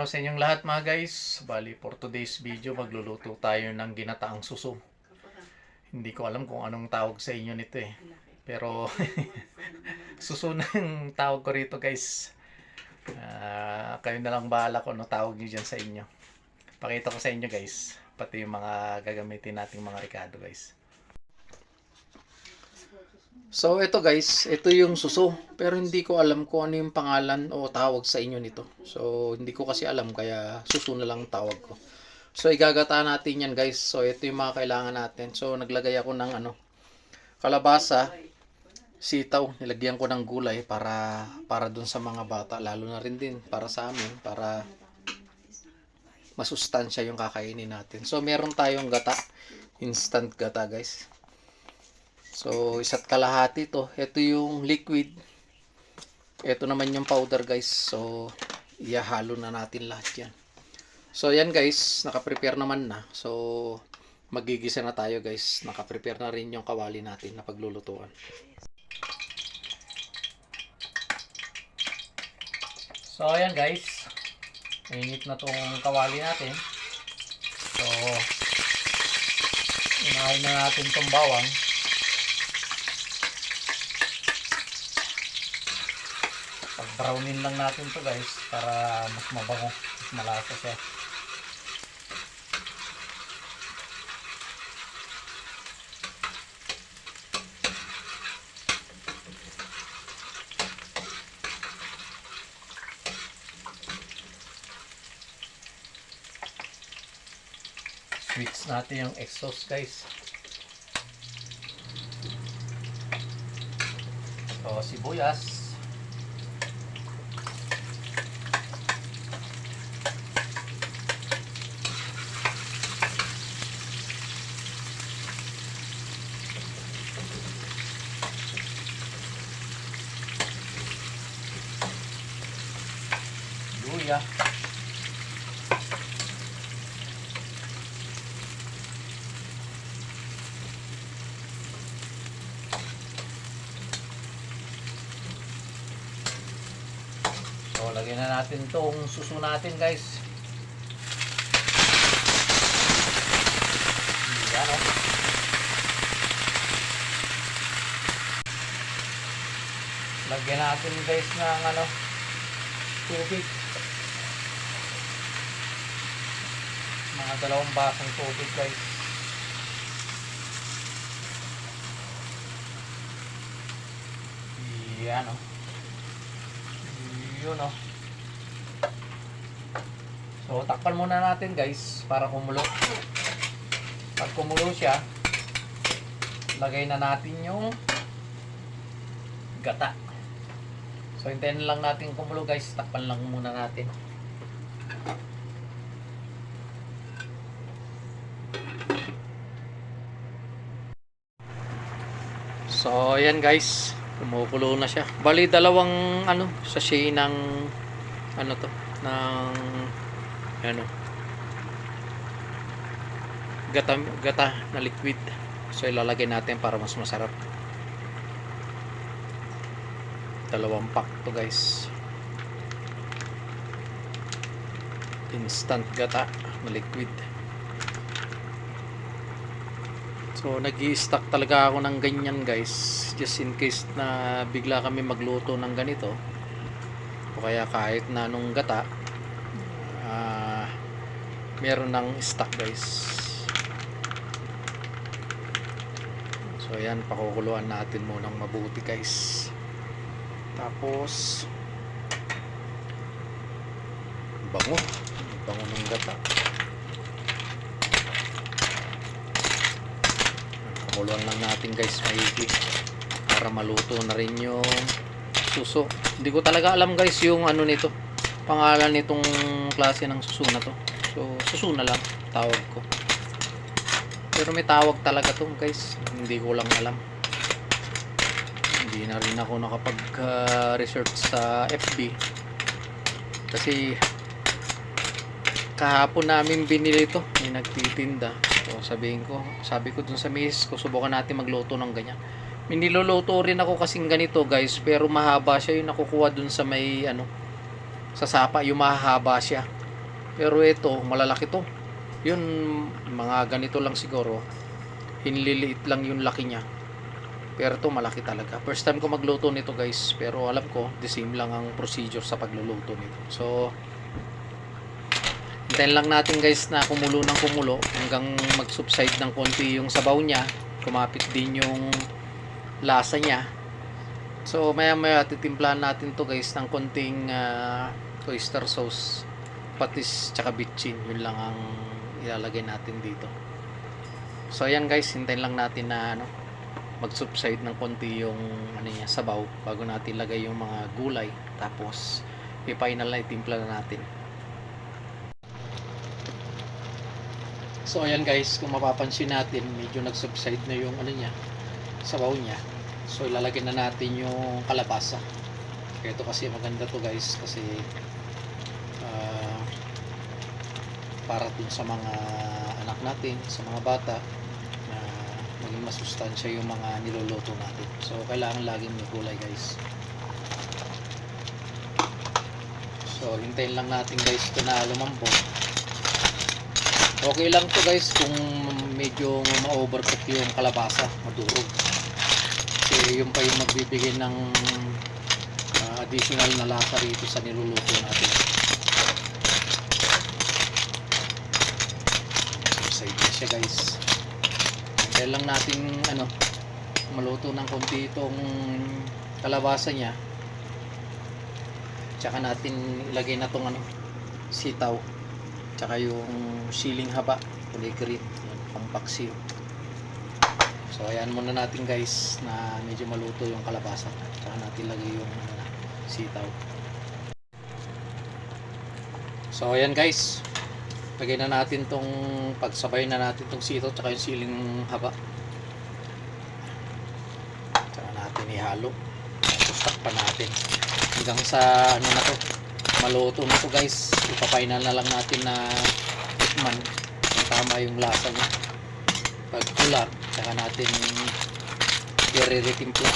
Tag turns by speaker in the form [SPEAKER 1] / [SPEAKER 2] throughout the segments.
[SPEAKER 1] araw sa inyong lahat mga guys. Bali, for today's video, magluluto tayo ng ginataang suso. Hindi ko alam kung anong tawag sa inyo nito eh. Pero, suso na yung tawag ko rito guys. Kayo na lang bahala kung ano tawag nyo dyan sa inyo. Pakita ko sa inyo guys. Pati yung mga gagamitin nating mga ricado guys. So ito guys, ito yung suso, pero hindi ko alam kung ano yung pangalan o tawag sa inyo nito. So hindi ko kasi alam, kaya suso na lang tawag ko. So igagata natin yan guys. So ito yung mga kailangan natin. So naglagay ako ng kalabasa, sitaw, nilagyan ko ng gulay para dun sa mga bata, lalo na rin din para sa amin, para masustansya yung kakainin natin. So meron tayong gata, instant gata guys. So, isa't kalahati to. Ito yung liquid. Ito naman yung powder guys. So, ihahalo na natin lahat yan. So, yan guys. Nakaprepare naman na. So, magigisa na tayo guys. Nakaprepare na rin yung kawali natin na paglulutuan. So, ayan guys. Mainit na tong kawali natin. So, unahin na natin tong bawang. Brownin lang natin to guys para mas mabango, mas malasa siya. Switch natin yung exhaust guys. So sibuyas, luya, so lagyan na natin tong suso natin guys. Yan o. Lagyan natin guys ng tubig. Mga 2 basong tubig guys. Yan o. Yun o. So takpan muna natin guys para kumulo. Pag kumulo siya, lagay na natin yung gata. So hintayin lang natin kumulo guys. Takpan lang muna natin. So ayan guys, kumukulo na siya. Bali dalawang sachet ng gata na liquid. So ilalagay natin para mas masarap. 2 pack to guys. Instant gata na liquid. So nag-i-stock talaga ako ng ganyan guys, just in case na bigla kami magluto ng ganito, o kaya kahit na anong gata, meron ng stock guys. So yan, pakukuluan natin munang mabuti guys. Tapos bango ng gata. Pakuluan lang natin guys maigi para maluto na rin yung suso. Hindi ko talaga alam guys yung nito, pangalan nitong klase ng suso na to. So suso na lang tawag ko, pero may tawag talaga to guys, hindi ko lang alam. Hindi na rin ako nakapag research sa FB kasi kahapon namin binili ito, may nagtitinda. So sabi ko dun sa miss ko, subukan natin magluto ng ganyan. May niluluto rin ako kasing ganito guys, pero mahaba siya, yung nakukuha dun sa may sa sapa, yung mahaba siya. Pero ito, malalaki to. Yun, mga ganito lang siguro. Hinliliit lang yung laki niya. Pero ito malaki talaga. First time ko magluto nito guys. Pero alam ko, the same lang ang procedure sa pagluluto nito. So, hintayin lang natin guys na kumulo ng kumulo hanggang mag-subside ng konti yung sabaw niya. Kumapit din yung lasa niya. So, maya titimplahan natin to guys ng konting oyster sauce, patis, tsaka bitchin. Yun lang ang ilalagay natin dito. So, ayan guys, hintayin lang natin na mag-subside ng konti yung niya, sabaw bago natin lagay yung mga gulay. Tapos, i-final na itimpla na natin. So, ayan guys, kung mapapansin natin, medyo nag-subside na yung niya, sabaw niya. So, ilalagay na natin yung kalabasa. Ito kasi maganda to guys kasi para dun sa mga anak natin, sa mga bata, maging masustansya yung mga niluluto natin. So, kailangan laging may gulay guys. So, hintayin lang natin guys ito na lumambot. Okay lang to guys kung medyo ma-overcook yung kalabasa, madurog. Kasi yung pa yung magbibigay ng additional na lasa rito sa niluluto natin. Side na siya guys. Kaya lang natin maluto ng konti itong kalabasa niya. Tsaka natin ilagay na tong sitaw. Tsaka yung siling haba, kulay green, pampaksiw. So ayan muna natin guys na medyo maluto yung kalabasa. Tsaka natin ilagay yung sitaw. So ayan guys. Lagay na natin tong pagsabay na natin tong sitaw tsaka yung siling haba. Tsaka natin ihalo. Tapos takpan natin hanggang sa na to, maluto na to guys. Ipa-final na lang natin na tikman kung tama yung lasa niya. Pag kulang, tsaka natin i-re-retimpla.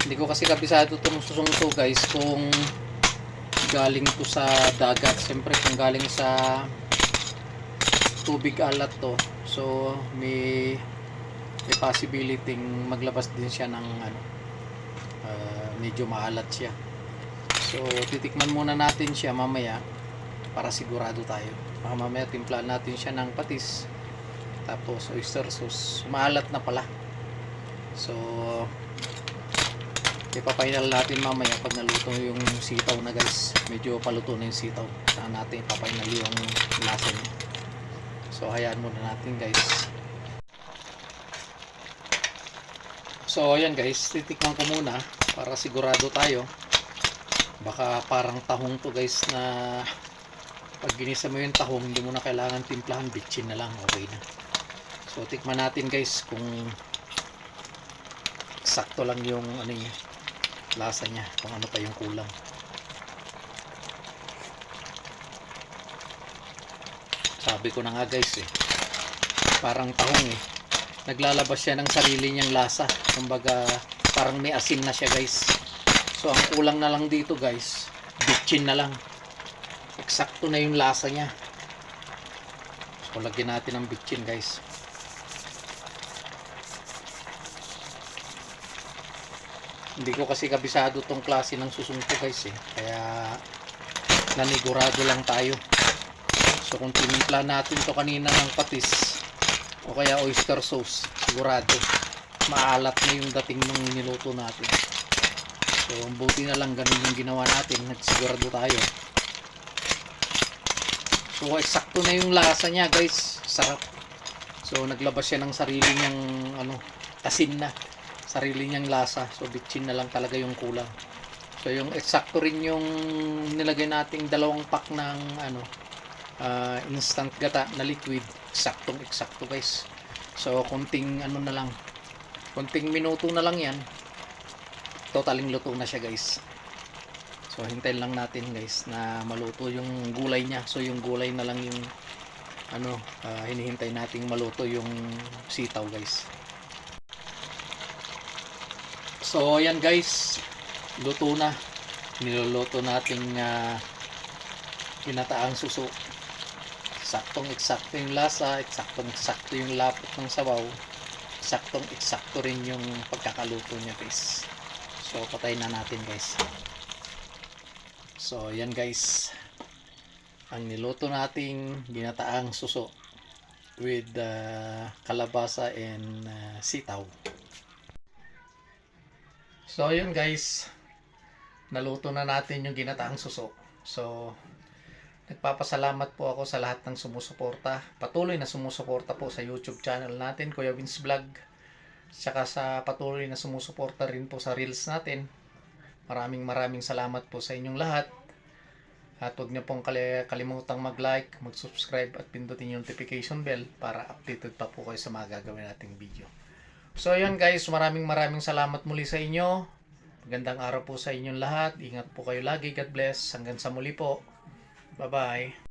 [SPEAKER 1] Hindi ko kasi kabisado itong susong to guys kung galing to sa dagat. Siyempre kung galing sa tubig alat to, so may possibility maglabas din siya ng medyo maalat siya. So titikman muna natin siya mamaya para sigurado tayo. Mamaya timplahan natin siya ng patis, tapos oyster sauce. Maalat na pala, so ipapainal natin mamaya pag naluto yung sitaw na guys. Medyo paluto na yung sitaw, saka natin ipapainal yung lasa niya. So hayaan muna natin guys. So ayan guys, titikman ko muna para sigurado tayo. Baka parang tahong to guys, na pag ginisa mo yung tahong hindi mo na kailangan timplahan, bitchin na lang, okay na. So tikman natin guys kung sakto lang yung niya, lasa niya, kung ano pa yung kulang. Sabi ko na nga guys parang tahong naglalabas siya ng sarili niyang lasa. Kumbaga parang may asin na siya guys. So ang kulang na lang dito guys, bitchin na lang. Eksakto na yung lasa niya. So lagyan natin ng bitchin guys. Hindi ko kasi kabisado tong klase ng susungko guys kaya nanigurado lang tayo. So kung tinimpla natin to kanina ng patis o kaya oyster sauce, sigurado maalat na yung dating ng niluto natin. So buti na lang ganun yung ginawa natin, nagsigurado tayo. So eksakto na yung lasa niya guys, sarap. So naglabas siya ng sarili niyang asin na, sarili niyang lasa. So bitchin na lang talaga yung kulang. So yung eksakto rin yung nilagay nating 2 pack ng instant gata na liquid, eksakto guys. So konting na lang, konting minuto na lang yan, totaling luto na siya guys. So hintayin lang natin guys na maluto yung gulay niya. So yung gulay na lang yung hinihintay nating maluto yung sitaw guys. So ayan guys, luto na. Niluluto nating ginataang suso. Saktong-eksakto yung lasa, eksaktong-eksakto yung lapot ng sabaw, eksaktong-eksakto rin yung pagkakaluto niya guys. So patayin na natin guys. So yan guys, ang niluto nating ginataang suso with kalabasa and sitaw. So yun guys, naluto na natin yung ginataang suso. So nagpapasalamat po ako sa lahat ng sumusuporta, patuloy na sumusuporta po sa YouTube channel natin, Kuya Vince Vlog. Saka sa patuloy na sumusuporta rin po sa Reels natin. Maraming salamat po sa inyong lahat. At huwag niyo pong kalimutang mag-like, mag-subscribe at pindutin yung notification bell para updated pa po kayo sa mga gagawin nating video. So yun guys, maraming salamat muli sa inyo. Magandang araw po sa inyong lahat. Ingat po kayo lagi. God bless. Hanggang sa muli po. Bye-bye.